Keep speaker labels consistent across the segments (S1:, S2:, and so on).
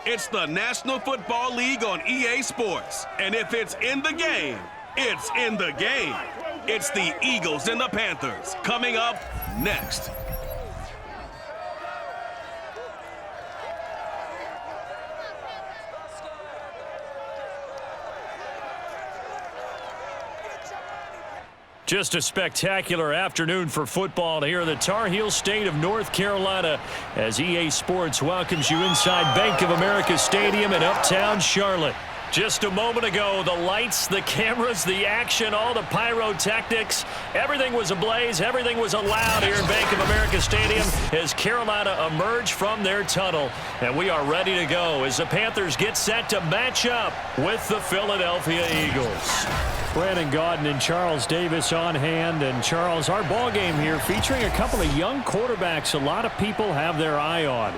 S1: It's the National Football League on EA Sports. And if it's in the game, it's in the game. It's the Eagles and the Panthers coming up next.
S2: Just a spectacular afternoon for football here in the Tar Heel state of North Carolina as EA Sports welcomes you inside Bank of America Stadium in uptown Charlotte. Just a moment ago, the lights, the cameras, the action, all the pyrotechnics, everything was ablaze, everything was allowed here in Bank of America Stadium as Carolina emerged from their tunnel. And we are ready to go as the Panthers get set to match up with the Philadelphia Eagles. Brandon Gaudin and Charles Davis on hand. And Charles, our ball game here featuring a couple of young quarterbacks a lot of people have their eye on.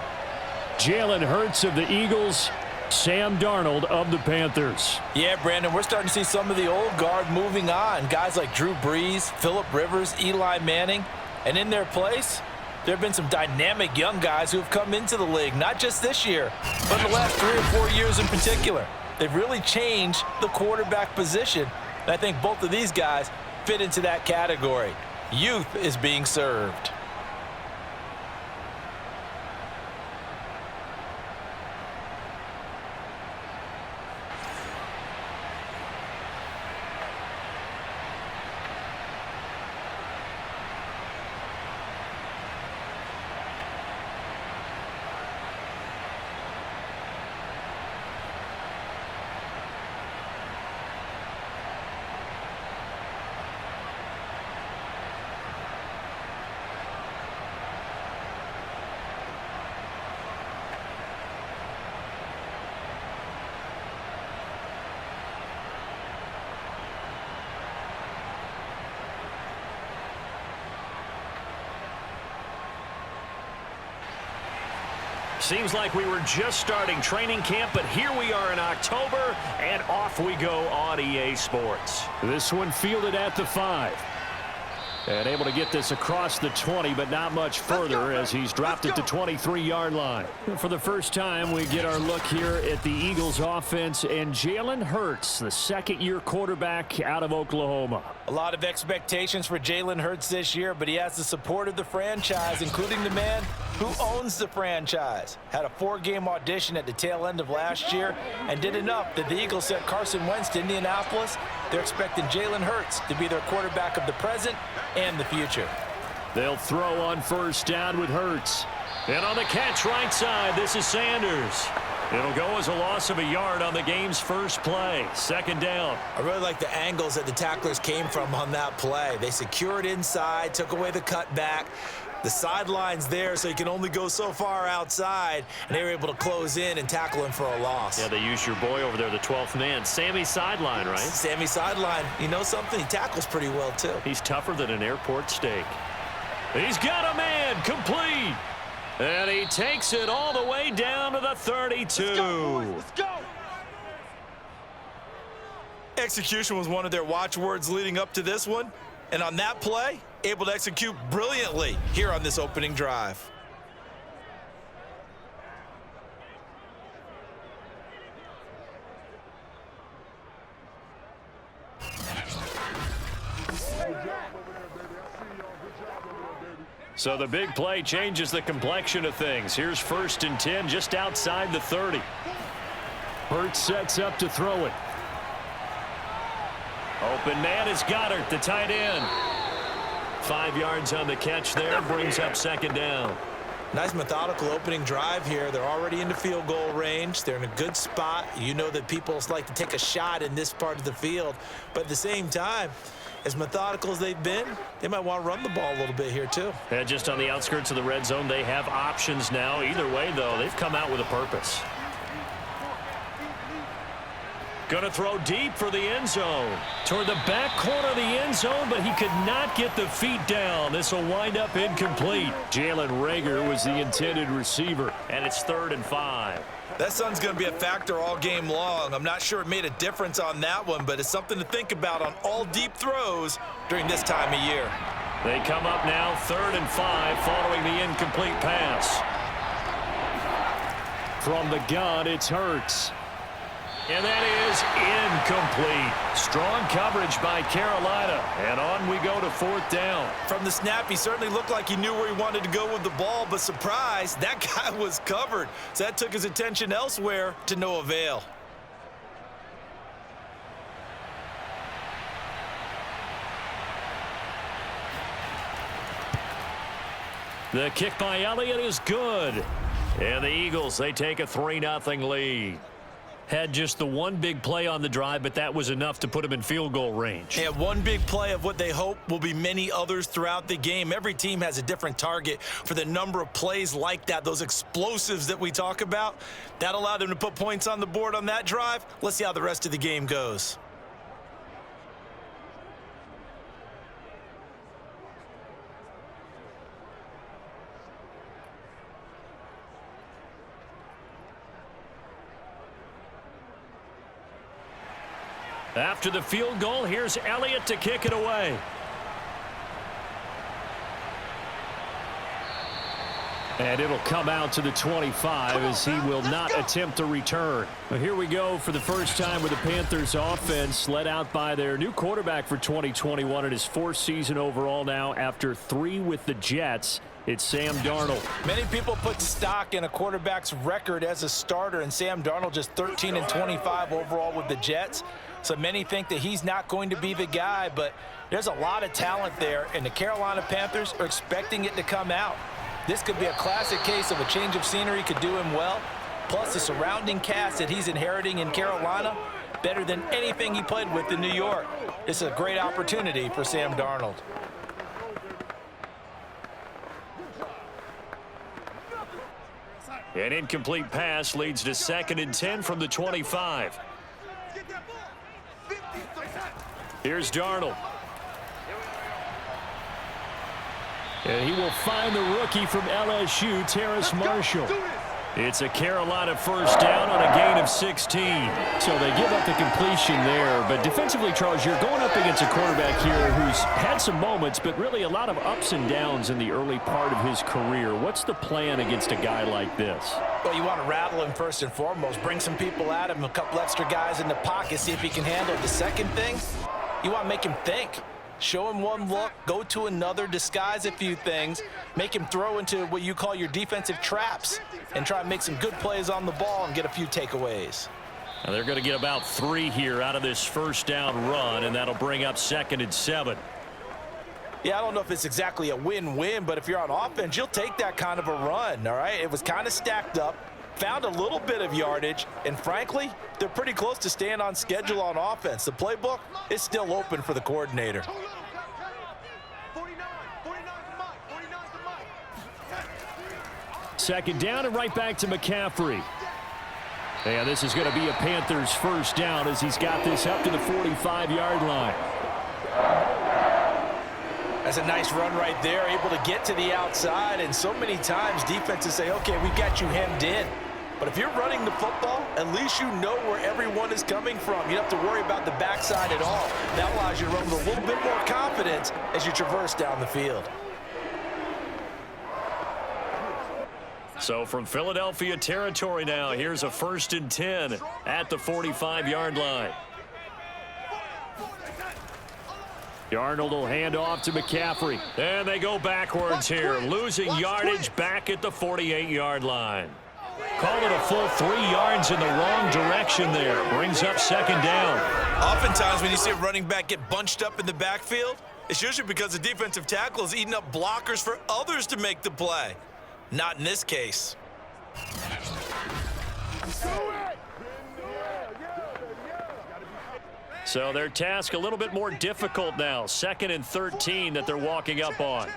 S2: Jalen Hurts of the Eagles, Sam Darnold of the Panthers.
S3: Yeah, Brandon, we're starting to see some of the old guard moving on. Guys like Drew Brees, Phillip Rivers, Eli Manning. And in their place, there have been some dynamic young guys who have come into the league, not just this year, but in the last 3 or 4 years in particular. They've really changed the quarterback position. And I think both of these guys fit into that category. Youth is being served.
S2: Seems like we were just starting training camp, but here we are in October, and off we go on EA Sports. This one fielded at the 5. And able to get this across the 20, but not much further as he's dropped it to 23-yard line. For the first time, we get our look here at the Eagles offense and Jalen Hurts, the second-year quarterback out of Oklahoma.
S3: A lot of expectations for Jalen Hurts this year, but he has the support of the franchise, including the man who owns the franchise. Had a 4-game audition at the tail end of last year and did enough that the Eagles sent Carson Wentz to Indianapolis. They're expecting Jalen Hurts to be their quarterback of the present and the future.
S2: They'll throw on first down with Hurts. And on the catch right side, this is Sanders. It'll go as a loss of a yard on the game's first play. Second down.
S3: I really like the angles that the tacklers came from on that play. They secured inside, took away the cutback. The sideline's there, so you can only go so far outside, and they were able to close in and tackle him for a loss.
S2: Yeah, they used your boy over there, the 12th man, Sammy Sideline, right?
S3: Sammy Sideline. You know something? He tackles pretty well, too.
S2: He's tougher than an airport steak. He's got a man, complete. And he takes it all the way down to the 32.
S3: Let's go, boys. Let's go. Execution was one of their watchwords leading up to this one. And on that play, able to execute brilliantly here on this opening drive.
S2: So the big play changes the complexion of things. Here's 1st and 10 just outside the 30. Hurts sets up to throw it. Open man is Goddard, the tight end. 5 yards on the catch there, brings up second down.
S3: Nice methodical opening drive here. They're already into field goal range. They're in a good spot. You know that people like to take a shot in this part of the field. But at the same time, as methodical as they've been, they might want to run the ball a little bit here too.
S2: And just on the outskirts of the red zone, they have options now. Either way, though, they've come out with a purpose. Going to throw deep for the end zone. Toward the back corner of the end zone, but he could not get the feet down. This will wind up incomplete. Jalen Reagor was the intended receiver, and it's 3rd and 5.
S3: That sun's going to be a factor all game long. I'm not sure it made a difference on that one, but it's something to think about on all deep throws during this time of year.
S2: They come up now 3rd and 5 following the incomplete pass. From the gun, it's Hurts. And that is incomplete. Strong coverage by Carolina. And on we go to fourth down.
S3: From the snap, he certainly looked like he knew where he wanted to go with the ball, but surprise, that guy was covered. So that took his attention elsewhere to no avail.
S2: The kick by Elliott is good. And the Eagles, they take a 3-0 lead. Had just the one big play on the drive, but that was enough to put him in field goal range.
S3: Yeah, one big play of what they hope will be many others throughout the game. Every team has a different target for the number of plays like that, those explosives that we talk about. That allowed them to put points on the board on that drive. Let's see how the rest of the game goes.
S2: After the field goal, here's Elliott to kick it away. And it'll come out to the 25 as he will not attempt a return. But here we go for the first time with the Panthers offense led out by their new quarterback for 2021 in his fourth season overall now after 3 with the Jets. It's Sam Darnold.
S3: Many people put stock in a quarterback's record as a starter, and Sam Darnold just 13-25 overall with the Jets. So many think that he's not going to be the guy, but there's a lot of talent there, and the Carolina Panthers are expecting it to come out. This could be a classic case of a change of scenery could do him well, plus the surrounding cast that he's inheriting in Carolina, better than anything he played with in New York. This is a great opportunity for Sam Darnold.
S2: An incomplete pass leads to 2nd and 10 from the 25. Here's Darnold. And he will find the rookie from LSU, Terrace Marshall. It's a Carolina first down on a gain of 16. So they give up the completion there. But defensively, Charles, you're going up against a quarterback here who's had some moments, but really a lot of ups and downs in the early part of his career. What's the plan against a guy like this?
S3: Well, you want to rattle him first and foremost. Bring some people at him, a couple extra guys in the pocket, see if he can handle it. The second thing, you want to make him think. Show him one look, go to another, disguise a few things, make him throw into what you call your defensive traps, and try and make some good plays on the ball and get a few takeaways.
S2: Now they're going to get about 3 here out of this first down run, and that'll bring up 2nd and 7.
S3: Yeah, I don't know if it's exactly a win-win, but if you're on offense, you'll take that kind of a run, all right? It was kind of stacked up, found a little bit of yardage, and frankly, they're pretty close to staying on schedule on offense. The playbook is still open for the coordinator.
S2: Second down and right back to McCaffrey. And this is going to be a Panthers first down as he's got this up to the 45-yard line.
S3: That's a nice run right there, able to get to the outside, and so many times defenses say, okay, we've got you hemmed in. But if you're running the football, at least you know where everyone is coming from. You don't have to worry about the backside at all. That allows you to run with a little bit more confidence as you traverse down the field.
S2: So from Philadelphia territory now, here's a 1st and 10 at the 45-yard line. Darnold will hand off to McCaffrey. And they go backwards here, losing yardage back at the 48-yard line. Call it a full 3 yards in the wrong direction there. Brings up 2nd down.
S3: Oftentimes when you see a running back get bunched up in the backfield, it's usually because the defensive tackle is eating up blockers for others to make the play. Not in this case.
S2: So their task a little bit more difficult now. 2nd and 13 that they're walking up on.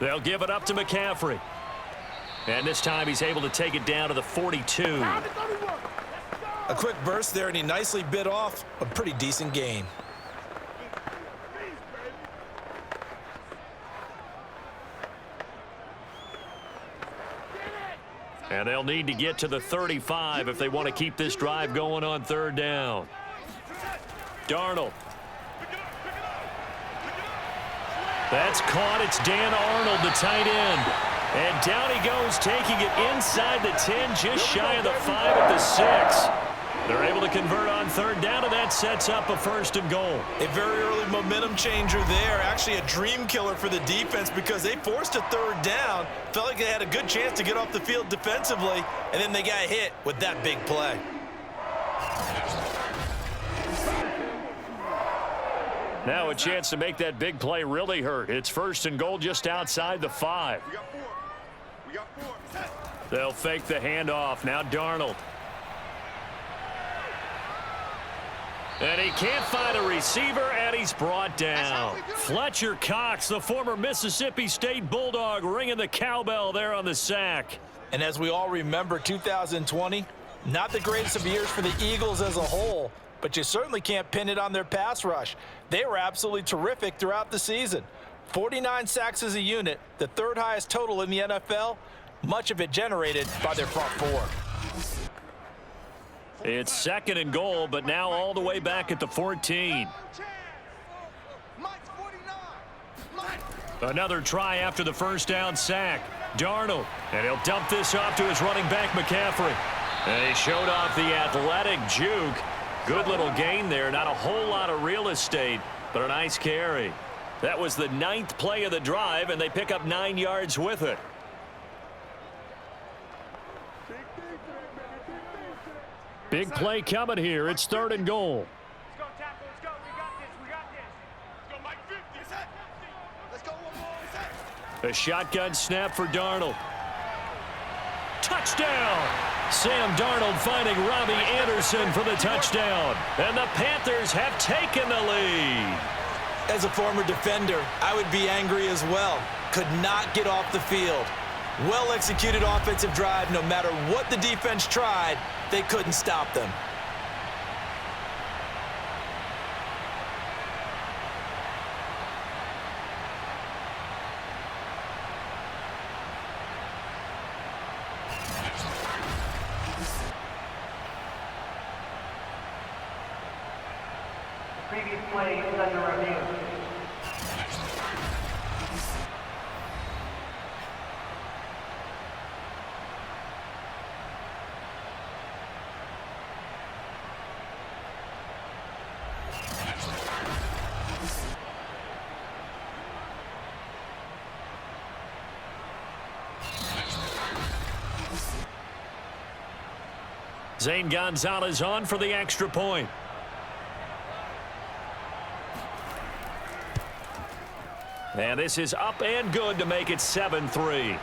S2: They'll give it up to McCaffrey. And this time he's able to take it down to the 42.
S3: A quick burst there, and he nicely bit off a pretty decent gain.
S2: And they'll need to get to the 35 if they want to keep this drive going on 3rd down. Darnold. That's caught. It's Dan Arnold, the tight end. And down he goes, taking it inside the 10, just shy of the 5 at the 6. They're able to convert on third down, and that sets up a first and goal.
S3: A very early momentum changer there. Actually a dream killer for the defense because they forced a third down. Felt like they had a good chance to get off the field defensively, and then they got hit with that big play.
S2: Now a chance to make that big play really hurt. It's first and goal just outside the 5.
S4: We got four.
S2: They'll fake the handoff. Now Darnold. And he can't find a receiver, and he's brought down. Fletcher Cox, the former Mississippi State Bulldog, ringing the cowbell there on the sack.
S3: And as we all remember, 2020, not the greatest of years for the Eagles as a whole, but you certainly can't pin it on their pass rush. They were absolutely terrific throughout the season. 49 sacks as a unit, the third highest total in the NFL, much of it generated by their front four.
S2: It's second and goal, but now all the way back at the 14. Another try after the first down sack. Darnold, and he'll dump this off to his running back, McCaffrey. And he showed off the athletic juke. Good little gain there. Not a whole lot of real estate, but a nice carry. That was the 9th play of the drive, and they pick up 9 yards with it. Big play coming here. It's third and goal.
S4: Let's go, tackle. Let's go. We got this. We got this. Let's go, Mike 50. Let's go one more.
S2: A shotgun snap for Darnold. Touchdown! Sam Darnold finding Robbie Anderson for the touchdown. And the Panthers have taken the lead.
S3: As a former defender, I would be angry as well. Could not get off the field. Well-executed offensive drive. No matter what the defense tried, they couldn't stop them.
S5: Previous play is under review.
S2: Zane Gonzalez on for the extra point. And this is up and good to make it 7-3.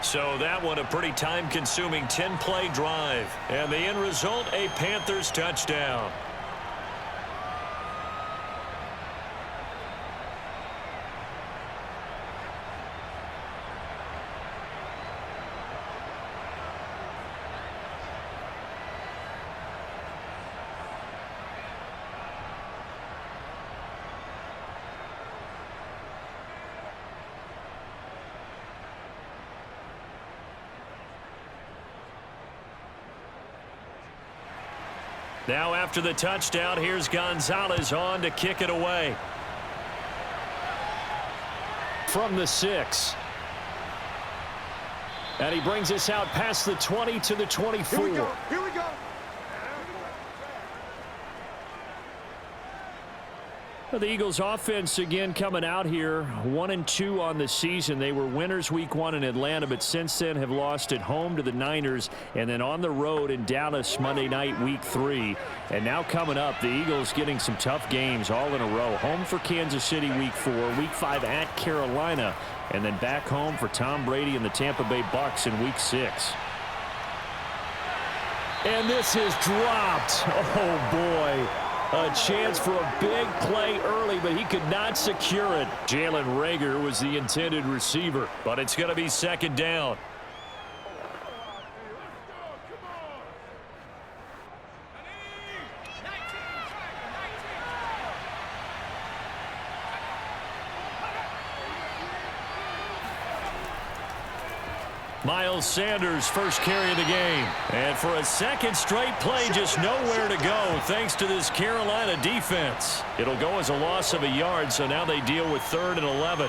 S2: So that one a pretty time-consuming 10-play drive. And the end result, a Panthers touchdown. Now after the touchdown, here's Gonzalez on to kick it away. From the 6. And he brings us out past the 20 to the 24.
S4: Here we go. Here we go.
S2: The Eagles offense again coming out here 1-2 on the season. They were winners week 1 in Atlanta, but since then have lost at home to the Niners and then on the road in Dallas Monday night week 3. And now coming up, the Eagles getting some tough games all in a row. Home for Kansas City week 4, week 5 at Carolina, and then back home for Tom Brady and the Tampa Bay Bucks in week 6. And this is dropped. Oh boy. A chance for a big play early, but he could not secure it. Jalen Reagor was the intended receiver, but it's going to be second down. Miles Sanders first carry of the game. And for a second straight play, just nowhere to go thanks to this Carolina defense. It'll go as a loss of a yard, so now they deal with 3rd and 11.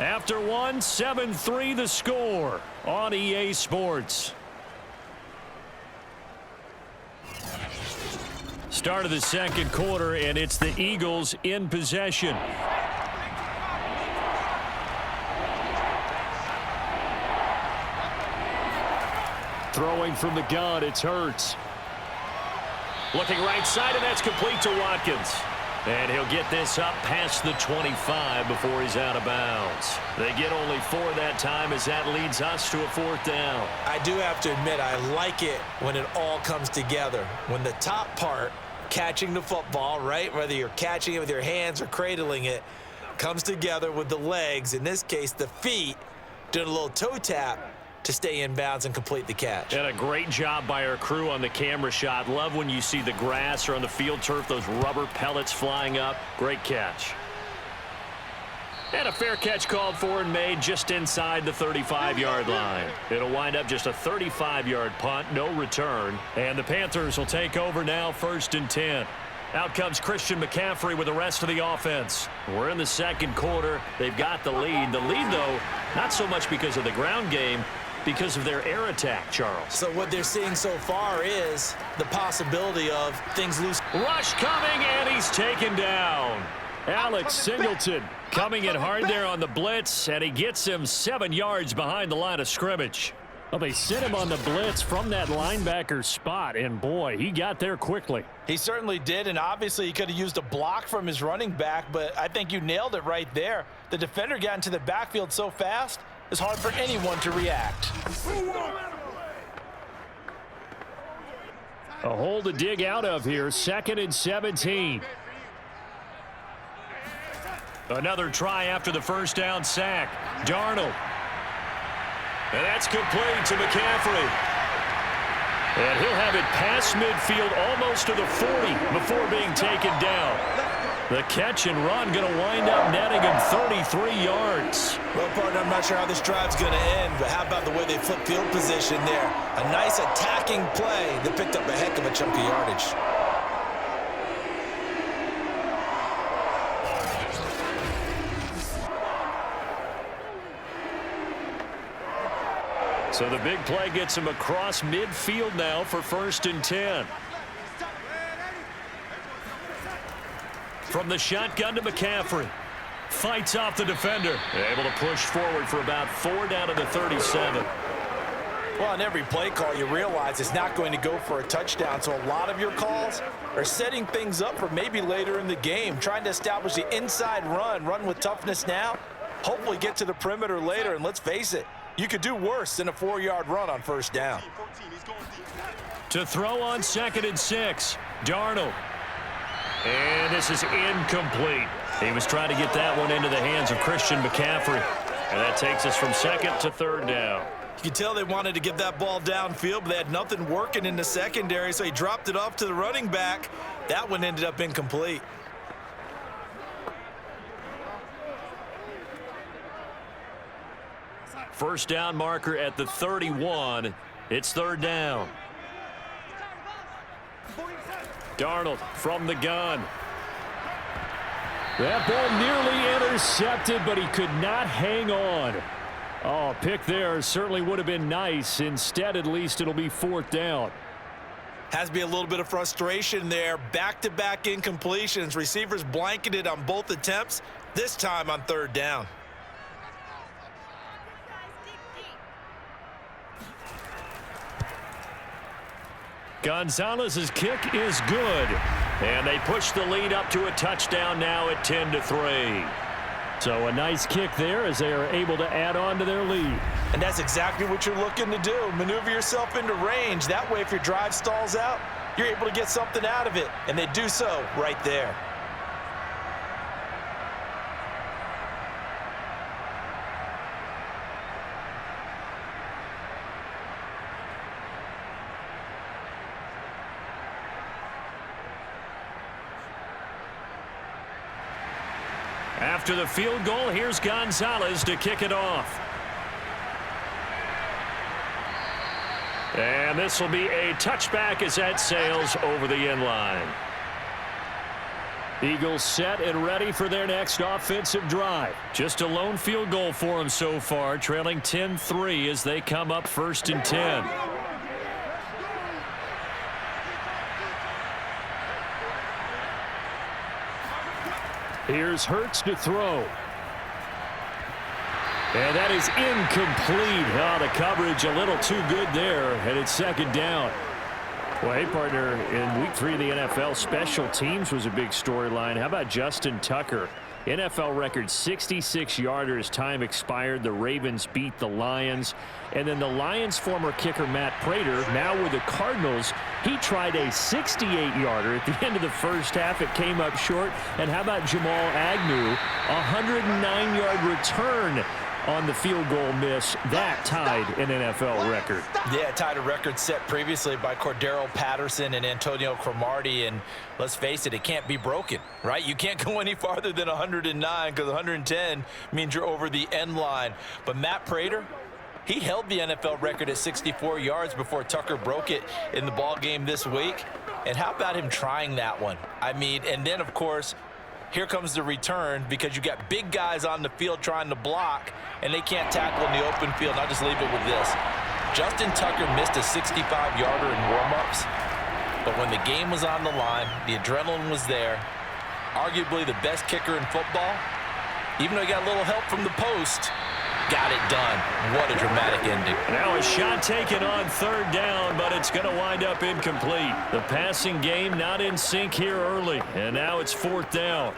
S2: After one, 7-3 the score on EA Sports. Start of the second quarter, and it's the Eagles in possession. Throwing from the gun, it's Hurts. Looking right side, and that's complete to Watkins. And he'll get this up past the 25 before he's out of bounds. They get only 4 that time as that leads us to a 4th down.
S3: I do have to admit, I like it when it all comes together. When the top part, catching the football, right, whether you're catching it with your hands or cradling it, comes together with the legs, in this case the feet, doing a little toe tap to stay in bounds and complete the catch.
S2: And a great job by our crew on the camera shot. Love when you see the grass or on the field turf, those rubber pellets flying up. Great catch. And a fair catch called for and made just inside the 35-yard line. It'll wind up just a 35-yard punt, no return. And the Panthers will take over now, 1st and 10. Out comes Christian McCaffrey with the rest of the offense. We're in the second quarter. They've got the lead. The lead, though, not so much because of the ground game, because of their air attack, Charles.
S3: So what they're seeing so far is the possibility of things loose.
S2: Rush coming, and he's taken down. Alex Singleton coming in hard there on the blitz, and he gets him 7 yards behind the line of scrimmage. Well, they sent him on the blitz from that linebacker spot, and boy, he got there quickly.
S3: He certainly did, and obviously he could have used a block from his running back, but I think you nailed it right there. The defender got into the backfield so fast, it's hard for anyone to react.
S2: A hole to dig out of here, 2nd and 17. Another try after the first down sack. Darnold. And that's complete to McCaffrey. And he'll have it past midfield almost to the 40 before being taken down. The catch and run going to wind up netting him 33 yards.
S3: Well, partner, I'm not sure how this drive's going to end, but how about the way they flip field position there? A nice attacking play that picked up a heck of a chunk of yardage.
S2: So the big play gets him across midfield now for 1st and 10. From the shotgun to McCaffrey. Fights off the defender. Able to push forward for about 4 down to the 37.
S3: Well, on every play call, you realize it's not going to go for a touchdown, so a lot of your calls are setting things up for maybe later in the game, trying to establish the inside run with toughness now, hopefully get to the perimeter later, and let's face it, you could do worse than a 4-yard run on 1st down.
S2: To throw on 2nd and 6, Darnold. And this is incomplete. He was trying to get that one into the hands of Christian McCaffrey. And that takes us from 2nd to 3rd down.
S3: You can tell they wanted to get that ball downfield, but they had nothing working in the secondary, so he dropped it off to the running back. That one ended up incomplete.
S2: First down marker at the 31. It's 3rd down. Darnold from the gun. That ball nearly intercepted, but he could not hang on. Oh, pick there certainly would have been nice. Instead, at least it'll be 4th down.
S3: Has to be a little bit of frustration there. Back-to-back incompletions. Receivers blanketed on both attempts, this time on 3rd down.
S2: Gonzalez's kick is good. And they push the lead up to a touchdown now at 10-3. So a nice kick there as they are able to add on to their lead.
S3: And that's exactly what you're looking to do. Maneuver yourself into range. That way, if your drive stalls out, you're able to get something out of it. And they do so right there.
S2: After the field goal, here's Gonzalez to kick it off. And this will be a touchback as that sails over the end line. Eagles set and ready for their next offensive drive. Just a lone field goal for them so far, trailing 10-3 as they come up 1st and 10. Here's Hurts to throw. And that is incomplete. Oh, the coverage a little too good there, and it's 2nd down. Well, hey, partner, in Week 3 of the NFL, special teams was a big storyline. How about Justin Tucker? NFL record 66-yarder as time expired. The Ravens beat the Lions. And then the Lions' former kicker, Matt Prater, now with the Cardinals, he tried a 68-yarder at the end of the first half. It came up short. And how about Jamal Agnew? A 109-yard return on the field goal miss. That tied an NFL record.
S3: Yeah, tied a record set previously by Cordero Patterson and Antonio Cromartie, and let's face it, it can't be broken, right? You can't go any farther than 109 because 110 means you're over the end line. But Matt Prater, he held the NFL record at 64 yards before Tucker broke it in the ball game this week. And how about him trying that one? I mean, and then, of course, here comes the return because you got big guys on the field trying to block, and they can't tackle in the open field. And I'll just leave it with this. Justin Tucker missed a 65-yarder in warm-ups, but when the game was on the line, the adrenaline was there. Arguably the best kicker in football, even though he got a little help from the post, got it done. What a dramatic ending.
S2: Now a shot taken on 3rd down, but it's going to wind up incomplete. The passing game not in sync here early, and now it's 4th down.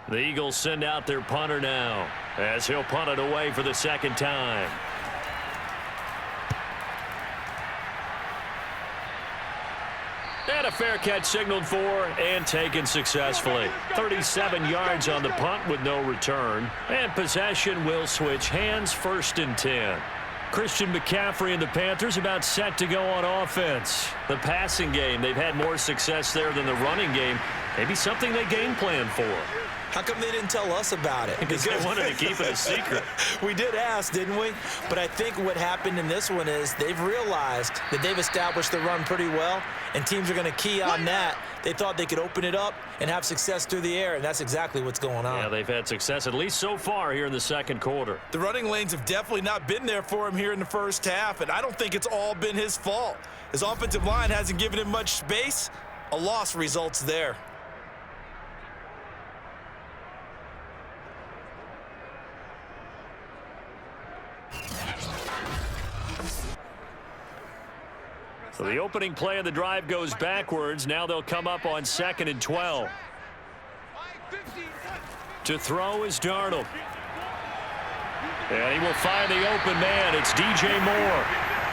S2: The Eagles send out their punter now as he'll punt it away for the 2nd time. And a fair catch signaled for and taken successfully. 37 yards on the punt with no return. And possession will switch hands, 1st and 10. Christian McCaffrey and the Panthers about set to go on offense. The passing game, they've had more success there than the running game. Maybe something they game plan for.
S6: How come they didn't tell us about it?
S2: Because they wanted to keep it a secret.
S6: We did ask, didn't we? But I think what happened in this one is they've realized that they've established the run pretty well, and teams are going to key on that. They thought they could open it up and have success through the air, and that's exactly what's going on.
S2: Yeah, they've had success, at least so far here in the 2nd quarter.
S3: The running lanes have definitely not been there for him here in the first half, and I don't think it's all been his fault. His offensive line hasn't given him much space. A loss results there.
S2: So the opening play of the drive goes backwards. Now they'll come up on 2nd and 12. To throw is Darnold. And he will find the open man. It's DJ Moore.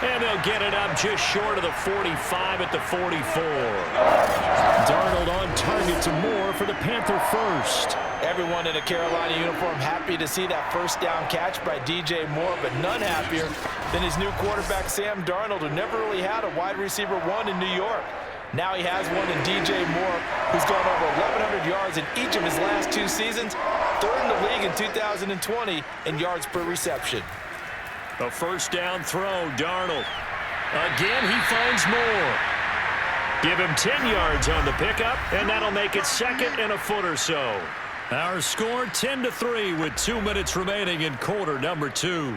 S2: And they'll get it up just short of the 45 at the 44. Darnold on target to Moore for the Panther first.
S3: Everyone in a Carolina uniform happy to see that 1st down catch by DJ Moore, but none happier than his new quarterback, Sam Darnold, who never really had a wide receiver 1 in New York. Now he has one in DJ Moore, who's gone over 1,100 yards in each of his last 2 seasons, 3rd in the league in 2020 in yards per reception.
S2: A 1st down throw, Darnold. Again, he finds Moore. Give him 10 yards on the pickup, and that'll make it 2nd and a foot or so. Our score 10-3 with 2 minutes remaining in quarter number 2.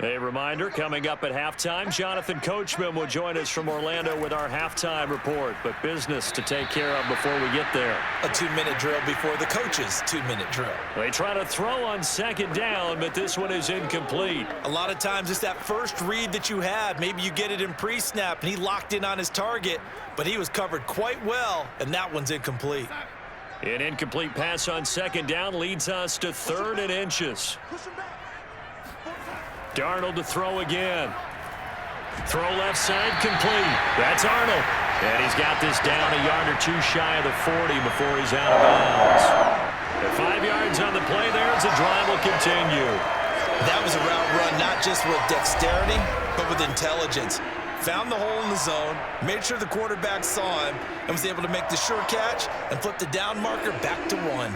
S2: A reminder, coming up at halftime, Jonathan Coachman will join us from Orlando with our halftime report, but business to take care of before we get there.
S6: A 2-minute drill before the coach's 2-minute drill.
S2: They try to throw on 2nd down, but this one is incomplete.
S6: A lot of times it's that first read that you have. Maybe you get it in pre-snap, and he locked in on his target, but he was covered quite well, and that one's incomplete.
S2: An incomplete pass on 2nd down leads us to 3rd and inches. Darnold to throw again. Throw left side complete. That's Arnold. And he's got this down a yard or 2 shy of the 40 before he's out of bounds. At 5 yards on the play there as the drive will continue.
S6: That was a route run not just with dexterity, but with intelligence. found the hole in the zone, made sure the quarterback saw him, and was able to make the sure catch and flip the down marker back to 1.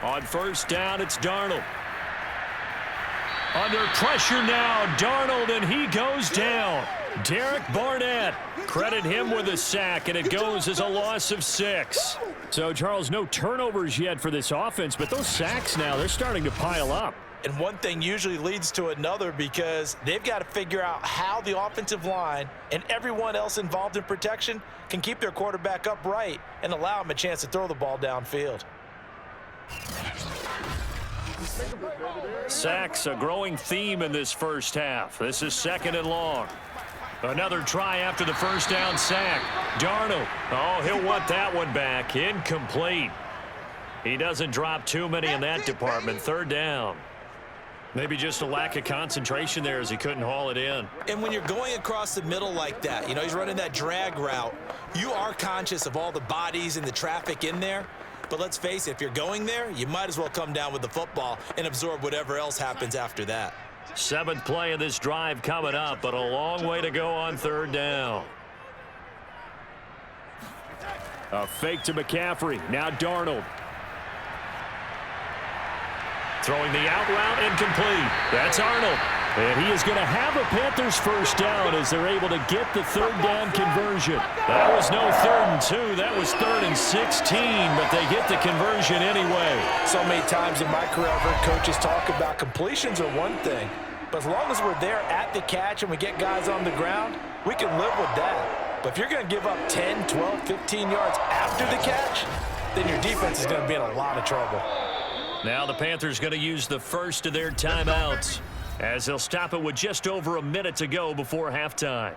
S2: On first down, it's Darnold. Under pressure now, Darnold, and he goes down. Derek Barnett, credit him with a sack, and it goes as a loss of 6. So, Charles, no turnovers yet for this offense, but those sacks now, they're starting to pile up.
S6: And one thing usually leads to another because they've got to figure out how the offensive line and everyone else involved in protection can keep their quarterback upright and allow him a chance to throw the ball downfield.
S2: Sacks, a growing theme in this first half. This is 2nd and long. Another try after the first down sack. Darnold, oh, he'll want that one back. Incomplete. He doesn't drop too many in that department. 3rd down. Maybe just a lack of concentration there as he couldn't haul it in.
S6: And when you're going across the middle like that, he's running that drag route, you are conscious of all the bodies and the traffic in there. But let's face it, if you're going there, you might as well come down with the football and absorb whatever else happens after that.
S2: 7th play of this drive coming up, but a long way to go on 3rd down. A fake to McCaffrey. Now Darnold. Throwing the out route, incomplete. That's Arnold. And he is going to have a Panthers first down as they're able to get the 3rd down conversion. That was no 3rd and 2. That was 3rd and 16, but they get the conversion anyway.
S6: So many times in my career, I've heard coaches talk about completions are one thing, but as long as we're there at the catch and we get guys on the ground, we can live with that. But if you're going to give up 10, 12, 15 yards after the catch, then your defense is going to be in a lot of trouble.
S2: Now the Panthers going to use the first of their timeouts, as they'll stop it with just over a minute to go before halftime.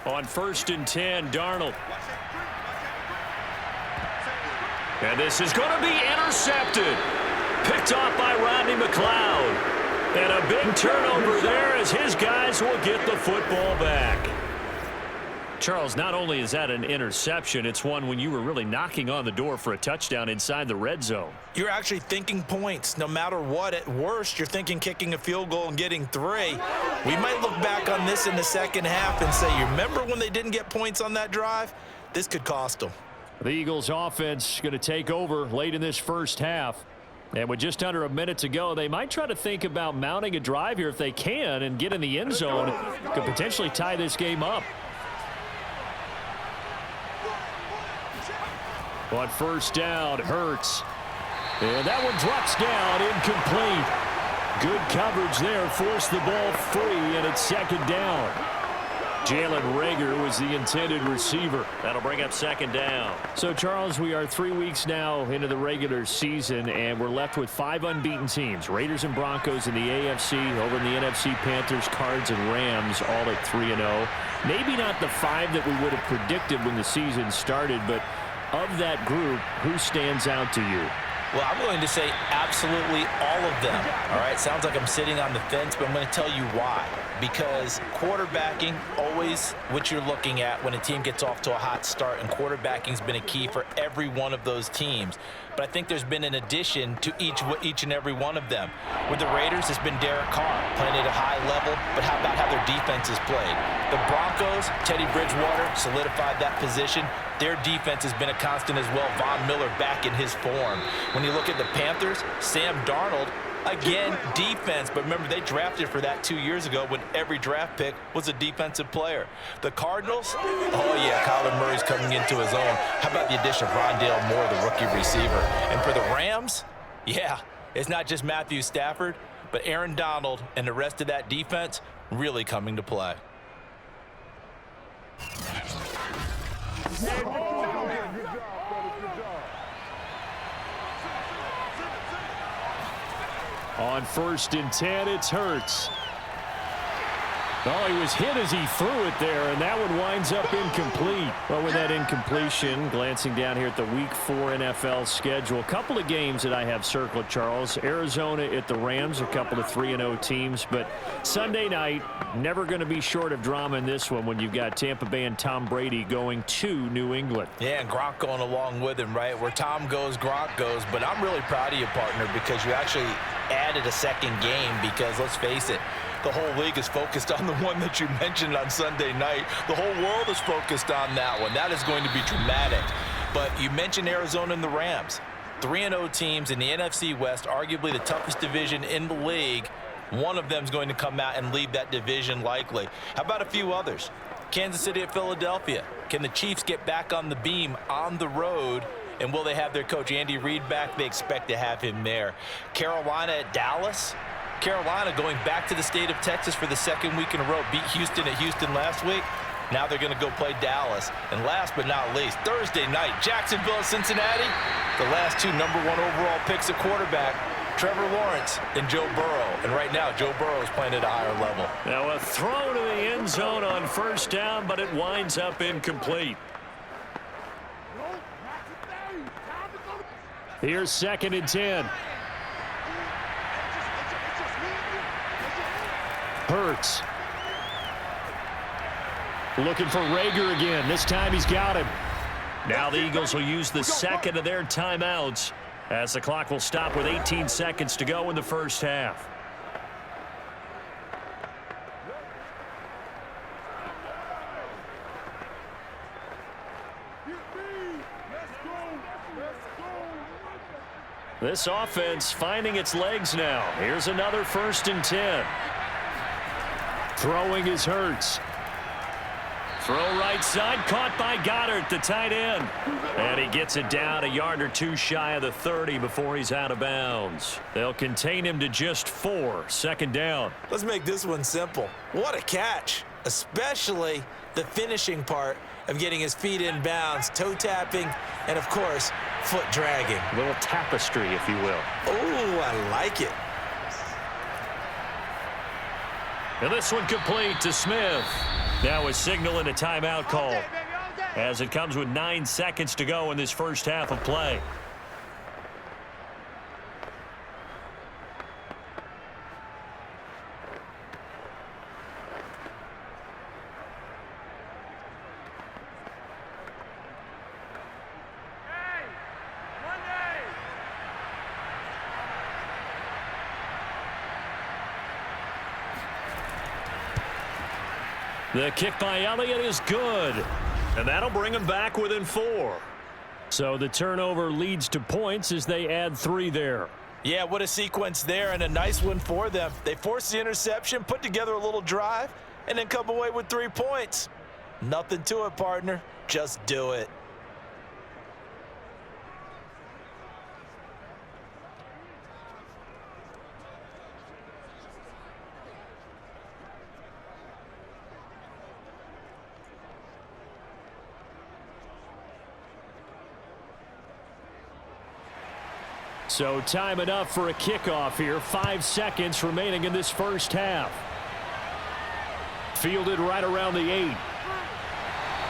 S2: On 1st and 10, Darnold. And this is going to be intercepted. Picked off by Rodney McLeod. And a big turnover there as his guys will get the football back. Charles, not only is that an interception, it's one when you were really knocking on the door for a touchdown inside the red zone.
S6: You're actually thinking points no matter what. At worst, you're thinking kicking a field goal and getting 3. We might look back on this in the second half and say, you remember when they didn't get points on that drive? This could cost them.
S2: The Eagles offense going to take over late in this first half. And with just under a minute to go, they might try to think about mounting a drive here if they can and get in the end zone. Could potentially tie this game up. On 1st down, Hurts. And that one drops down, incomplete. Good coverage there, forced the ball free, and it's 2nd down. Jalen Reagor was the intended receiver. That'll bring up 2nd down. So, Charles, we are 3 weeks now into the regular season, and we're left with 5 unbeaten teams. Raiders and Broncos in the AFC, over in the NFC, Panthers, Cards, and Rams, all at 3-0. Maybe not the 5 that we would have predicted when the season started, but of that group, who stands out to you?
S6: Well, I'm willing to say absolutely all of them. All right, sounds like I'm sitting on the fence, but I'm going to tell you why. Because quarterbacking, always what you're looking at when a team gets off to a hot start, and quarterbacking has been a key for every one of those teams. But I think there's been an addition to each and every one of them. With the Raiders, it's been Derek Carr playing at a high level, but how about how their defense is played? The Broncos, Teddy Bridgewater solidified that position. Their defense has been a constant as well. Von Miller back in his form. When you look at the Panthers, Sam Darnold, again, defense. But remember, they drafted for that 2 years ago when every draft pick was a defensive player. The Cardinals, oh yeah, Kyler Murray's coming into his own. How about the addition of Rondale Moore, the rookie receiver? And for the Rams, yeah, it's not just Matthew Stafford, but Aaron Donald and the rest of that defense really coming to play.
S2: On 1st and 10, it's Hurts. Oh, he was hit as he threw it there, and that one winds up incomplete. Well, with that incompletion, glancing down here at the Week 4 NFL schedule, a couple of games that I have circled, Charles. Arizona at the Rams, a couple of 3-0 teams. But Sunday night, never going to be short of drama in this one when you've got Tampa Bay and Tom Brady going to New England.
S3: Yeah, and Gronk going along with him, right? Where Tom goes, Gronk goes. But I'm really proud of you, partner, because you actually added a second game because, let's face it, the whole league is focused on the one that you mentioned on Sunday night. The whole world is focused on that one. That is going to be dramatic. But you mentioned Arizona and the Rams. 3-0 teams in the NFC West, arguably the toughest division in the league. One of them is going to come out and lead that division likely. How about a few others? Kansas City at Philadelphia. Can the Chiefs get back on the beam on the road? And will they have their coach Andy Reid back? They expect to have him there. Carolina at Dallas. Carolina going back to the state of Texas for the second week in a row. Beat Houston at Houston last week. Now they're going to go play Dallas. And last but not least, Thursday night, Jacksonville at Cincinnati. The last two #1 overall picks at quarterback, Trevor Lawrence and Joe Burrow. And right now, Joe Burrow is playing at a higher level.
S2: Now a throw to the end zone on first down, but it winds up incomplete. Here's 2nd and 10. Hurts. Looking for Rager again. This time he's got him. Now the Eagles will use the second of their timeouts as the clock will stop with 18 seconds to go in the first half. This offense finding its legs now. Here's another 1st and 10. Throwing is Hurts. Throw right side, caught by Goddard, the tight end. And he gets it down a yard or two shy of the 30 before he's out of bounds. They'll contain him to just 4, 2nd down.
S6: Let's make this one simple. What a catch, especially the finishing part of getting his feet in bounds, toe tapping, and of course, foot dragging.
S2: A little tapestry, if you will.
S6: Oh, I like it.
S2: And this one complete to Smith. Now a signal and a timeout call as it comes with 9 seconds to go in this first half of play. The kick by Elliott is good, and that'll bring him back within 4. So the turnover leads to points as they add 3 there.
S6: Yeah, what a sequence there, and a nice one for them. They forced the interception, put together a little drive, and then come away with 3 points. Nothing to it, partner. Just do it.
S2: So time enough for a kickoff here. 5 seconds remaining in this first half. Fielded right around the 8.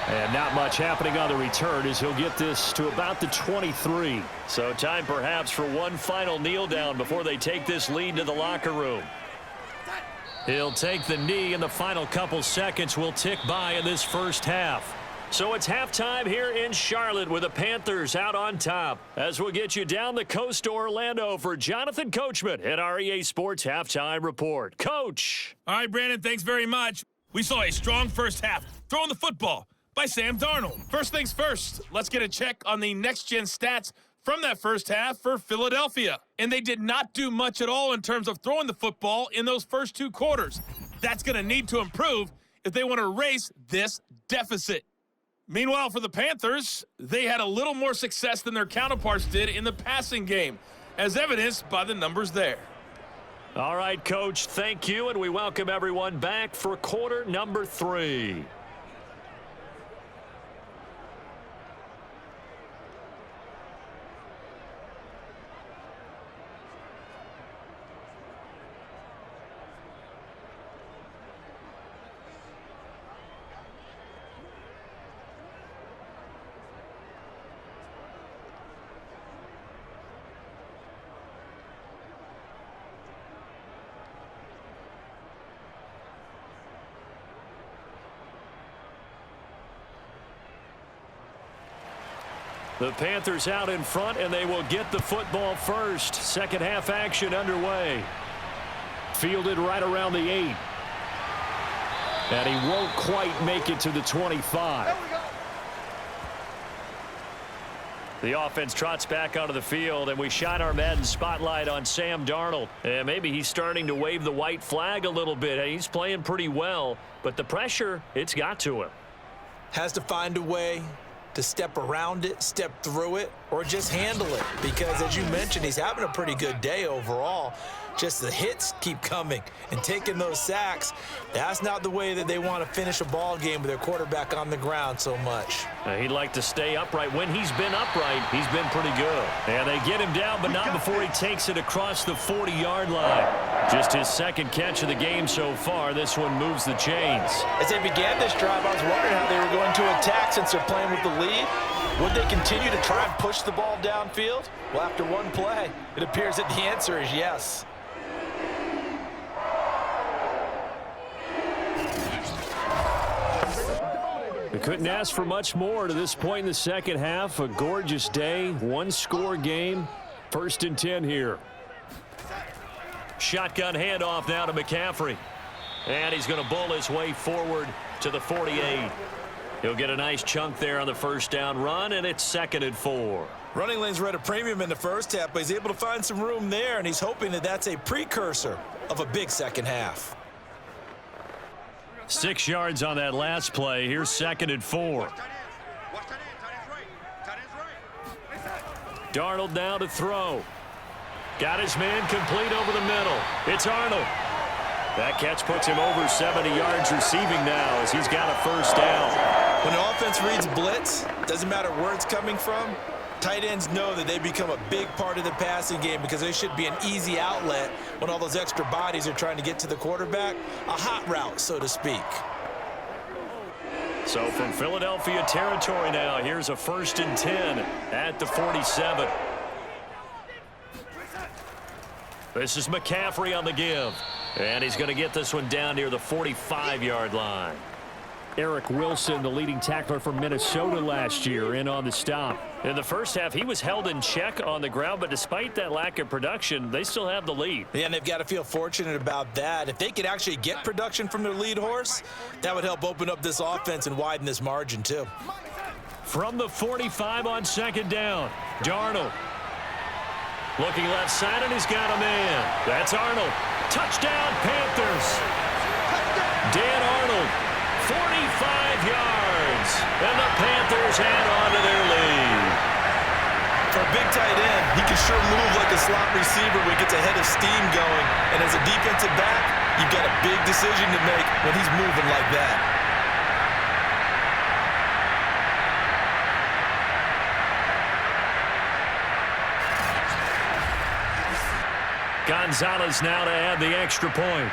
S2: And not much happening on the return as he'll get this to about the 23. So time perhaps for one final kneel down before they take this lead to the locker room. He'll take the knee, and the final couple seconds will tick by in this first half. So it's halftime here in Charlotte with the Panthers out on top. As we'll get you down the coast to Orlando for Jonathan Coachman at our EA Sports Halftime Report. Coach.
S7: All right, Brandon, thanks very much. We saw a strong first half throwing the football by Sam Darnold. First things first, let's get a check on the next-gen stats from that first half for Philadelphia. And they did not do much at all in terms of throwing the football in those first 2 quarters. That's going to need to improve if they want to erase this deficit. Meanwhile, for the Panthers, they had a little more success than their counterparts did in the passing game, as evidenced by the numbers there.
S2: All right, Coach, thank you, and we welcome everyone back for quarter number 3. The Panthers out in front, and they will get the football first. Second half action underway. Fielded right around the 8. And he won't quite make it to the 25. The offense trots back onto the field, and we shine our Madden spotlight on Sam Darnold. And maybe he's starting to wave the white flag a little bit. He's playing pretty well, but the pressure, it's got to him.
S6: Has to find a way to step around it, step through it, or just handle it. Because, as you mentioned, he's having a pretty good day overall. Just the hits keep coming and taking those sacks. That's not the way that they want to finish a ball game with their quarterback on the ground so much.
S2: He'd like to stay upright. When he's been upright, he's been pretty good. And they get him down, but not before he takes it across the 40-yard line. Just his second catch of the game so far. This one moves the chains.
S3: As they began this drive, I was wondering how they were going to attack since they're playing with the lead. Would they continue to try and push the ball downfield? Well, after one play, it appears that the answer is yes.
S2: They couldn't ask for much more to this point in the second half. A gorgeous day, one-score game. 1st and 10 here. Shotgun handoff now to McCaffrey. And he's going to bull his way forward to the 48. He'll get a nice chunk there on the first down run, and it's 2nd and 4.
S6: Running lanes were at a premium in the first half, but he's able to find some room there, and he's hoping that that's a precursor of a big second half.
S2: 6 yards on that last play. Here's 2nd and 4. Darnold now to throw. Got his man complete over the middle. It's Arnold. That catch puts him over 70 yards receiving now as he's got a first down.
S6: When an offense reads blitz, doesn't matter where it's coming from, tight ends know that they become a big part of the passing game because they should be an easy outlet when all those extra bodies are trying to get to the quarterback. A hot route, so to speak.
S2: So from Philadelphia territory now, here's a 1st and 10 at the 47. This is McCaffrey on the give. And he's going to get this one down near the 45-yard line. Eric Wilson, the leading tackler from Minnesota last year, in on the stop. In the first half, he was held in check on the ground, but despite that lack of production, they still have the lead.
S6: Yeah, and they've got to feel fortunate about that. If they could actually get production from their lead horse, that would help open up this offense and widen this margin, too.
S2: From the 45 on 2nd down, Darnold. Looking left side, and he's got a man. That's Arnold. Touchdown, Panthers. Dan Arnold, 45 yards. And the Panthers add on to their lead.
S6: For a big tight end, he can sure move like a slot receiver when he gets a head of steam going. And as a defensive back, you've got a big decision to make when he's moving like that.
S2: Gonzalez now to add the extra point.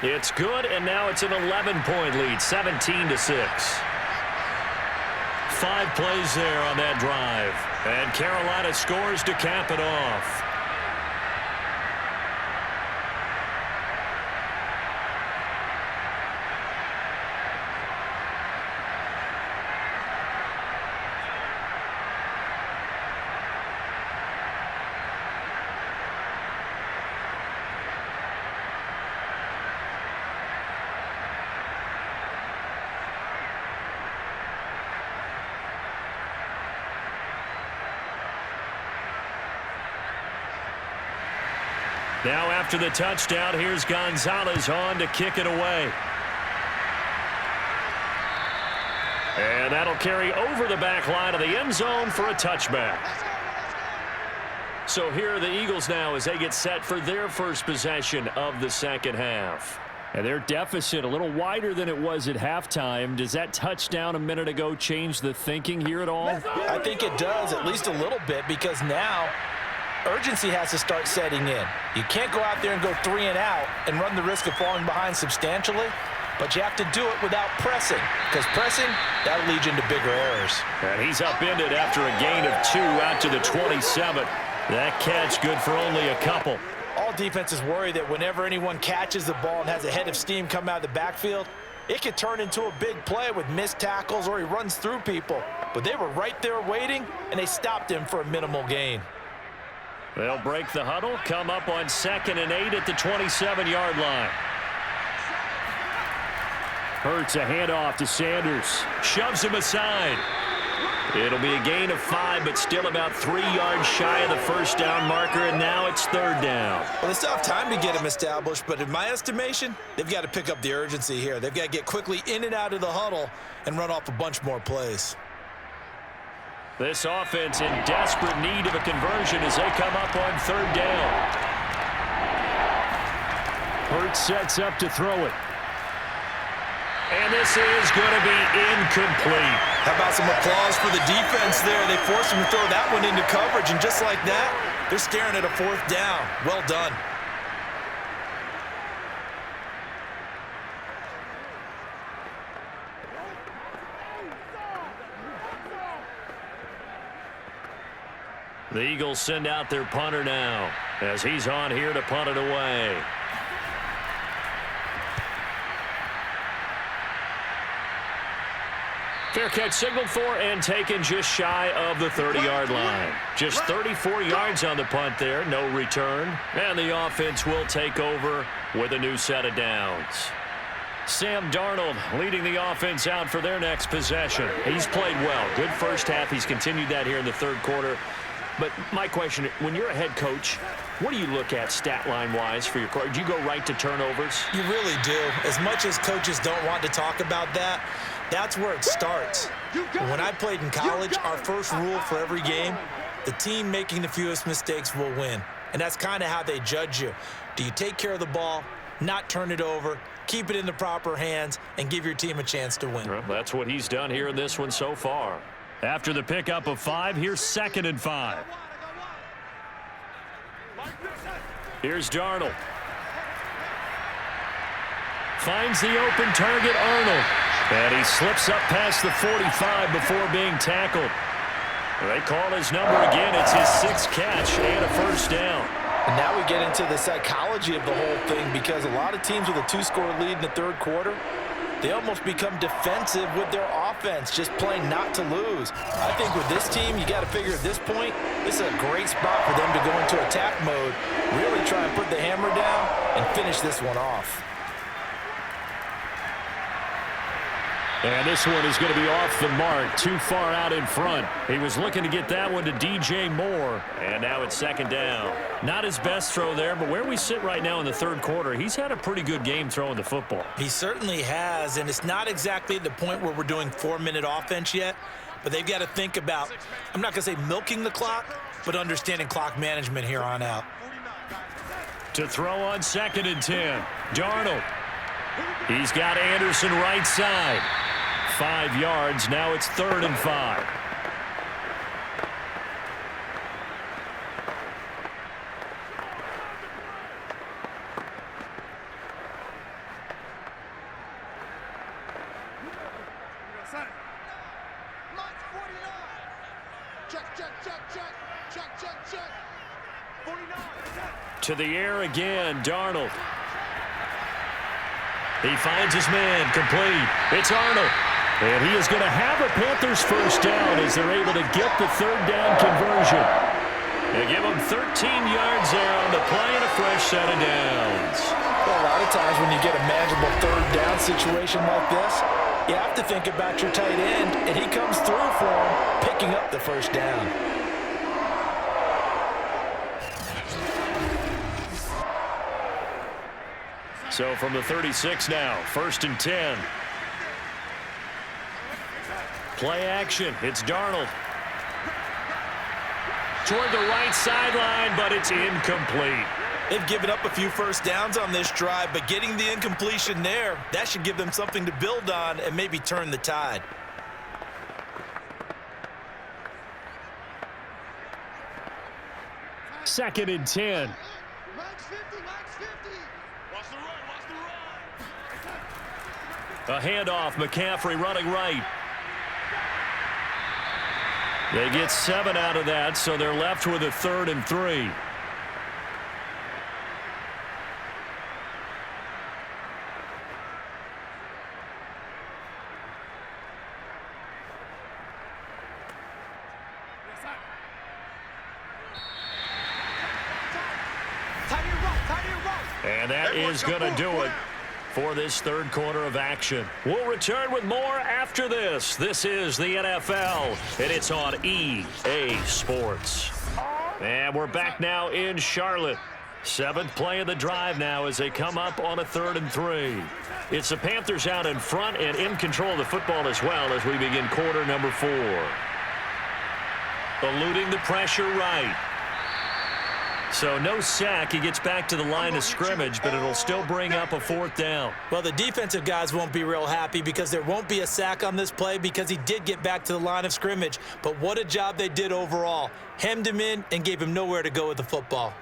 S2: It's good, and now it's an 11-point lead, 17-6. 5 plays there on that drive, and Carolina scores to cap it off. Now after the touchdown, here's Gonzalez on to kick it away. And that'll carry over the back line of the end zone for a touchback. So here are the Eagles now as they get set for their first possession of the second half. And their deficit a little wider than it was at halftime. Does that touchdown a minute ago change the thinking here at all?
S6: I think it does, at least a little bit, because now urgency has to start setting in. You can't go out there and go 3 and out and run the risk of falling behind substantially, but you have to do it without pressing, because pressing, that'll lead you into bigger errors.
S2: And he's upended after a gain of 2 out to the 27. That catch good for only a couple.
S6: All defenses worry that whenever anyone catches the ball and has a head of steam come out of the backfield,
S3: it could turn into a big play with missed tackles or he runs through people. But they were right there waiting, and they stopped him for a minimal gain.
S2: They'll break the huddle, come up on 2nd and 8 at the 27-yard line. Hurts a handoff to Sanders. Shoves him aside. It'll be a gain of 5, but still about 3 yards shy of the first down marker, and now it's 3rd down.
S6: Well, they still have time to get him established, but in my estimation, they've got to pick up the urgency here. They've got to get quickly in and out of the huddle and run off a bunch more plays.
S2: This offense in desperate need of a conversion as they come up on 3rd down. Hurts sets up to throw it. And this is going to be incomplete.
S6: How about some applause for the defense there? They forced him to throw that one into coverage, and just like that, they're staring at a 4th down. Well done.
S2: The Eagles send out their punter now as he's on here to punt it away. Fair catch signaled for and taken just shy of the 30-yard line. Just 34 yards on the punt there, no return. And the offense will take over with a new set of downs. Sam Darnold leading the offense out for their next possession. He's played well. Good first half. He's continued that here in the 3rd quarter. But my question, when you're a head coach, what do you look at stat line-wise for your coach? Do you go right to turnovers?
S6: You really do. As much as coaches don't want to talk about that, that's where it starts. When I played in college, our first rule for every game, the team making the fewest mistakes will win. And that's kind of how they judge you. Do you take care of the ball, not turn it over, keep it in the proper hands, and give your team a chance to win?
S2: Well, that's what he's done here in this one so far. After the pickup of 5, here's 2nd and 5. Here's Darnold. Finds the open target, Arnold. And he slips up past the 45 before being tackled. They call his number again. It's his 6th catch and a 1st down.
S3: And now we get into the psychology of the whole thing, because a lot of teams with a 2-score lead in the 3rd quarter, they almost become defensive with their offense, just playing not to lose. I think with this team, you got to figure at this point, this is a great spot for them to go into attack mode, really try and put the hammer down and finish this one off.
S2: And this one is going to be off the mark, too far out in front. He was looking to get that one to DJ Moore, and now it's 2nd down. Not his best throw there, but where we sit right now in the 3rd quarter, he's had a pretty good game throwing the football.
S6: He certainly has, and it's not exactly at the point where we're doing 4-minute offense yet, but they've got to think about, I'm not going to say milking the clock, but understanding clock management here on out.
S2: To throw on 2nd and 10, Darnold. He's got Anderson right side. 5 yards. Now it's 3rd and 5. To the air again, Darnold. He finds his man, complete. It's Arnold. And he is going to have a Panthers 1st down as they're able to get the 3rd down conversion. They give him 13 yards there on the play and a fresh set of downs.
S3: Well, a lot of times when you get a manageable 3rd down situation like this, you have to think about your tight end, and he comes through for him, picking up the 1st down.
S2: So from the 36 now, 1st and 10. Play action. It's Darnold. Toward the right sideline, but it's incomplete.
S6: They've given up a few 1st downs on this drive, but getting the incompletion there, that should give them something to build on and maybe turn the tide.
S2: Second and 10.
S4: Max 50, Max 50. Watch the run, watch the run.
S2: A handoff, McCaffrey running right. They get 7 out of that, so they're left with a 3rd and 3. And that is going to do it for this third quarter of action. We'll return with more after this. This is the NFL, and it's on EA Sports. And we're back now in Charlotte. 7th play of the drive now as they come up on a 3rd and 3. It's the Panthers out in front and in control of the football as well as we begin quarter number 4. Eluding the pressure right. So no sack. He gets back to the line of scrimmage, but it'll still bring up a 4th down.
S6: Well, the defensive guys won't be real happy because there won't be a sack on this play because he did get back to the line of scrimmage. But what a job they did overall. Hemmed him in and gave him nowhere to go with the football.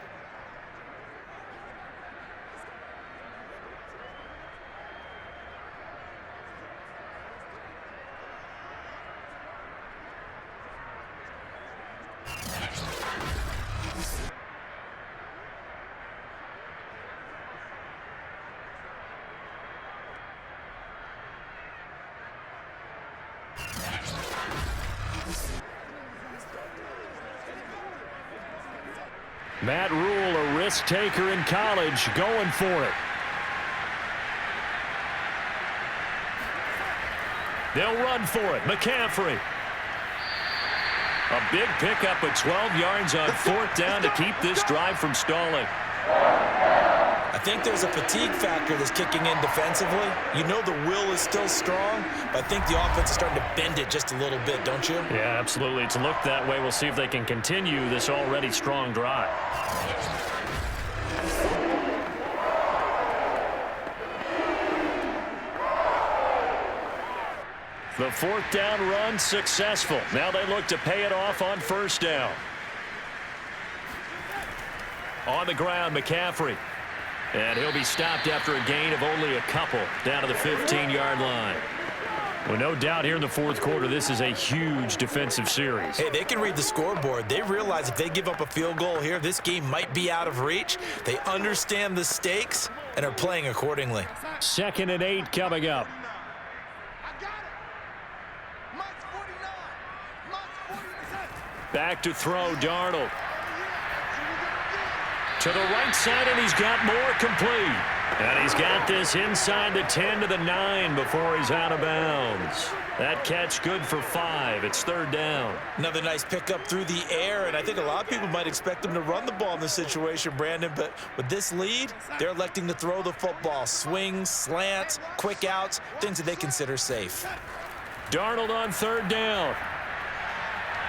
S2: Matt Rule, a risk taker in college, going for it. They'll run for it. McCaffrey. A big pickup of 12 yards on 4th down to keep this drive from stalling.
S6: I think there's a fatigue factor that's kicking in defensively. You know the will is still strong, but I think the offense is starting to bend it just a little bit, don't you?
S2: Yeah, absolutely. It's looked that way. We'll see if they can continue this already strong drive. The 4th down run successful. Now they look to pay it off on 1st down. On the ground, McCaffrey. And he'll be stopped after a gain of only a couple down to the 15-yard line. Well, no doubt here in the 4th quarter, this is a huge defensive series.
S6: Hey, they can read the scoreboard. They realize if they give up a field goal here, this game might be out of reach. They understand the stakes and are playing accordingly.
S2: 2nd and 8 coming up. Back to throw, Darnold. To the right side, and he's got more complete. And he's got this inside the 10 to the 9 before he's out of bounds. That catch good for 5. It's 3rd down.
S6: Another nice pickup through the air, and I think a lot of people might expect him to run the ball in this situation, Brandon, but with this lead, they're electing to throw the football. Swings, slants, quick outs, things that they consider safe.
S2: Darnold on 3rd down.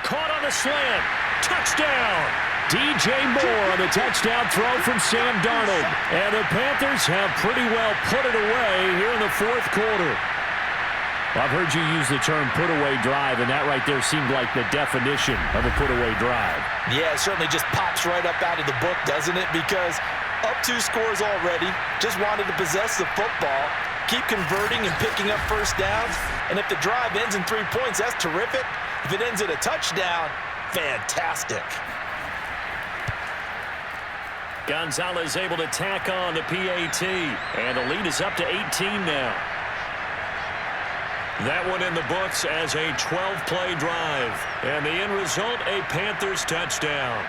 S2: Caught on the slant. Touchdown. DJ Moore on the touchdown throw from Sam Darnold. And the Panthers have pretty well put it away here in the 4th quarter. Well, I've heard you use the term put-away drive, and that right there seemed like the definition of a put-away drive.
S6: Yeah, it certainly just pops right up out of the book, doesn't it? Because up 2 scores already, just wanted to possess the football, keep converting and picking up 1st downs. And if the drive ends in 3 points, that's terrific. If it ends in a touchdown, fantastic.
S2: Gonzalez able to tack on the PAT, and the lead is up to 18 now. That one in the books as a 12-play drive, and the end result, a Panthers touchdown.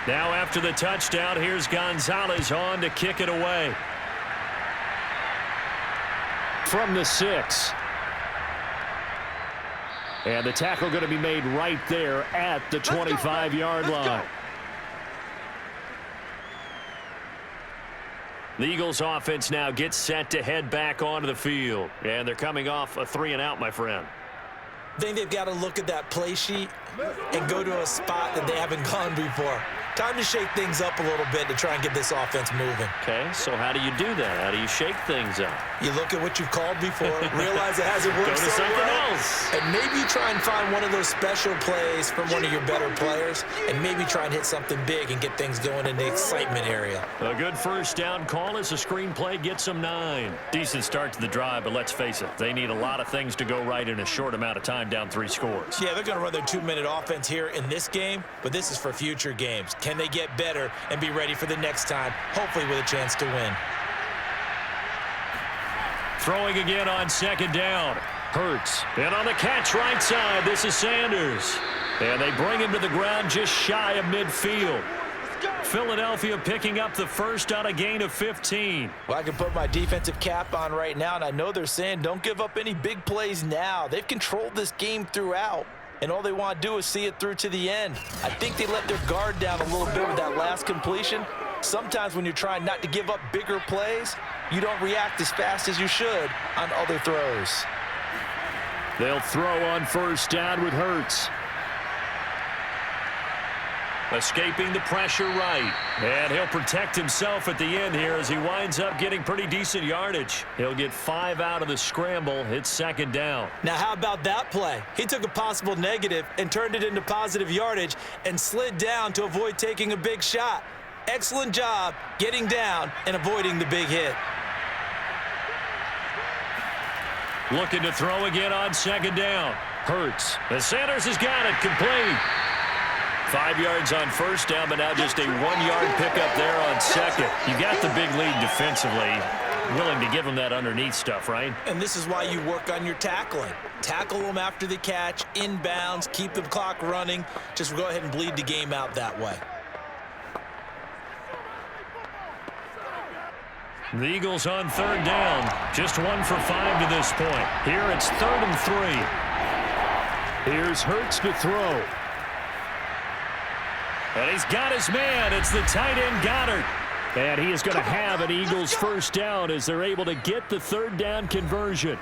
S2: Now after the touchdown, here's Gonzalez on to kick it away. From the 6. And the tackle going to be made right there at the 25-yard line. The Eagles offense now gets set to head back onto the field. And they're coming off a 3-and-out, my friend.
S6: I think they've got to look at that play sheet and go to a spot that they haven't gone before. Time to shake things up a little bit to try and get this offense moving.
S2: Okay, so how do you do that? How do you shake things up?
S6: You look at what you've called before, realize it hasn't worked so well, and maybe try and find one of those special plays from one of your better players, and maybe try and hit something big and get things going in the excitement area.
S2: A good first down call as the screenplay gets them 9. Decent start to the drive, but let's face it, they need a lot of things to go right in a short amount of time, down 3 scores.
S6: Yeah, they're going to run their 2-minute offense here in this game, but this is for future games. Can they get better and be ready for the next time, hopefully with a chance to win?
S2: Throwing again on 2nd down. Hurts. And on the catch right side, this is Sanders. And they bring him to the ground just shy of midfield. Philadelphia picking up the first on a gain of 15.
S6: Well, I can put my defensive cap on right now, and I know they're saying don't give up any big plays now. They've controlled this game throughout, and all they want to do is see it through to the end. I think they let their guard down a little bit with that last completion. Sometimes when you're trying not to give up bigger plays, you don't react as fast as you should on other throws.
S2: They'll throw on 1st down with Hurts. Escaping the pressure right. And he'll protect himself at the end here as he winds up getting pretty decent yardage. He'll get 5 out of the scramble. It's 2nd down.
S6: Now, how about that play? He took a possible negative and turned it into positive yardage and slid down to avoid taking a big shot. Excellent job getting down and avoiding the big hit.
S2: Looking to throw again on 2nd down. Hurts. And Sanders has got it complete. 5 yards on 1st down, but now just a 1-yard pickup there on 2nd. You got the big lead defensively. Willing to give them that underneath stuff, right?
S6: And this is why you work on your tackling. Tackle them after the catch, inbounds, keep the clock running. Just go ahead and bleed the game out that way.
S2: The Eagles on 3rd down. Just 1 for 5 to this point. Here it's 3rd and 3. Here's Hurts to throw. And he's got his man. It's the tight end Goddard. And he is going to have an Eagles 1st down as they're able to get the 3rd down conversion.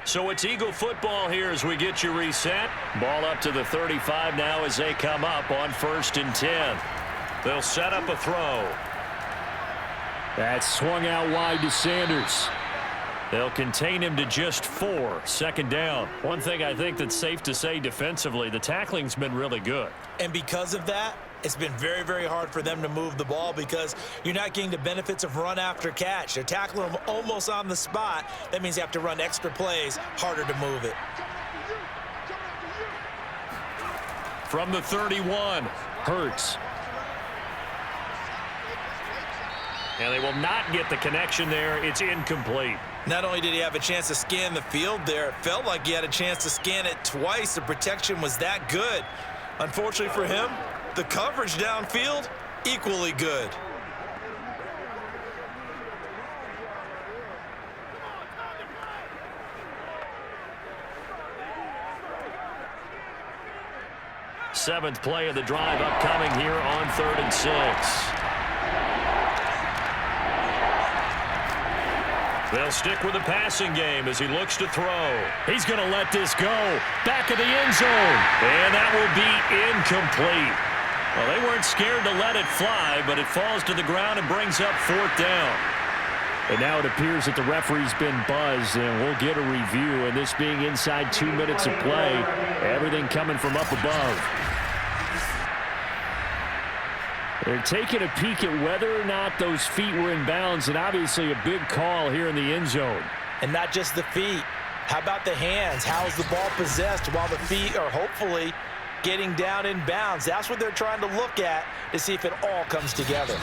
S2: So it's Eagle football here as we get you reset. Ball up to the 35 now as they come up on 1st and 10. They'll set up a throw. That's swung out wide to Sanders. They'll contain him to just 4. 2nd down. One thing I think that's safe to say defensively, the tackling's been really good.
S6: And because of that, it's been very, very hard for them to move the ball because you're not getting the benefits of run after catch. They're tackling them almost on the spot. That means you have to run extra plays, harder to move it.
S2: From the 31, Hurts. And they will not get the connection there. It's incomplete.
S6: Not only did he have a chance to scan the field there, it felt like he had a chance to scan it twice. The protection was that good. Unfortunately for him, the coverage downfield, equally good.
S2: Seventh play of the drive upcoming here on 3rd and 6. They'll stick with the passing game as he looks to throw. He's going to let this go. Back of the end zone. And that will be incomplete. Well, they weren't scared to let it fly, but it falls to the ground and brings up 4th down. And now it appears that the referee's been buzzed, and we'll get a review. And this being inside 2 minutes of play, everything coming from up above. They're taking a peek at whether or not those feet were in bounds, and obviously a big call here in the end zone.
S6: And not just the feet. How about the hands? How is the ball possessed while the feet are hopefully getting down in bounds? That's what they're trying to look at to see if it all comes together.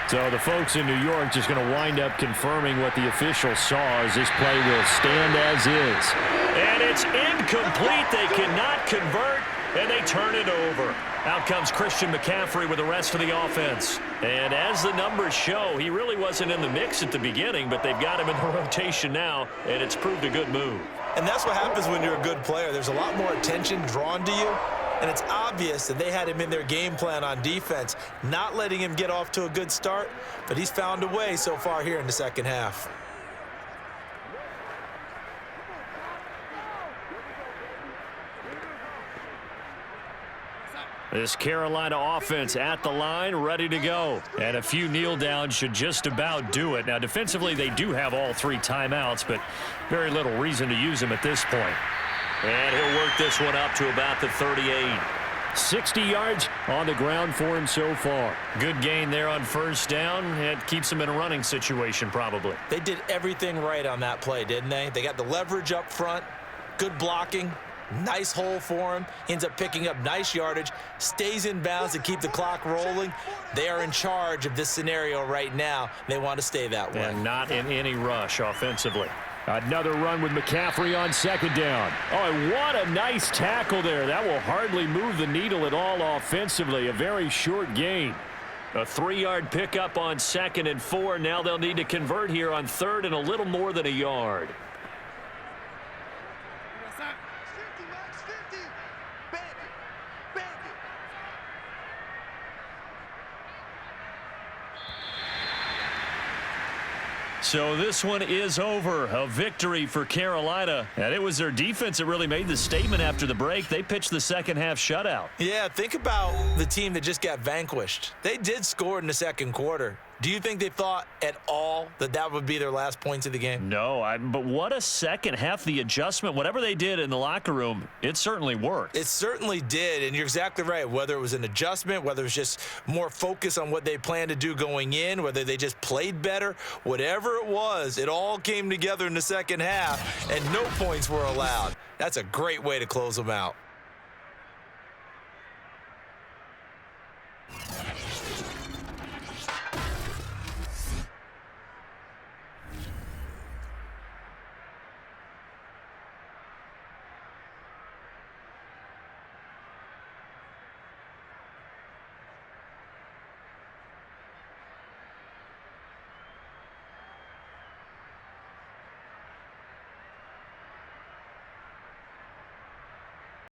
S2: So the folks in New York just going to wind up confirming what the official saw as this play will stand as is. And it's incomplete. They cannot convert, and they turn it over. Out comes Christian McCaffrey with the rest of the offense. And as the numbers show, he really wasn't in the mix at the beginning, but they've got him in the rotation now, and it's proved a good move.
S6: And that's what happens when you're a good player. There's a lot more attention drawn to you. and it's obvious that they had him in their game plan on defense, not letting him get off to a good start, but he's found a way so far here in the second half.
S2: This Carolina offense at the line, ready to go. And a few kneel downs should just about do it. Now, defensively, they do have all 3 timeouts, but very little reason to use them at this point. And he'll work this one up to about the 38. 60 yards on the ground for him so far. Good gain there on first down. It keeps him in a running situation probably.
S6: They did everything right on that play, didn't they? They got the leverage up front, good blocking, nice hole for him. He ends up picking up nice yardage, stays in bounds to keep the clock rolling. They are in charge of this scenario right now. They want to stay that way.
S2: And not in any rush offensively. Another run with McCaffrey on second down. Oh, and what a nice tackle there. That will hardly move the needle at all offensively. A very short gain. A 3-yard pickup on 2nd and 4. Now they'll need to convert here on 3rd and a little more than a yard. So this one is over. A victory for Carolina. And it was their defense that really made the statement after the break. They pitched the second half shutout.
S6: Yeah, think about the team that just got vanquished. They did score in the second quarter. Do you think they thought at all that that would be their last points of the game?
S2: No, but what a second half. The adjustment, whatever they did in the locker room, it certainly worked.
S6: It certainly did, and you're exactly right. Whether it was an adjustment, whether it was just more focus on what they planned to do going in, whether they just played better, whatever it was, it all came together in the second half, and no points were allowed. That's a great way to close them out.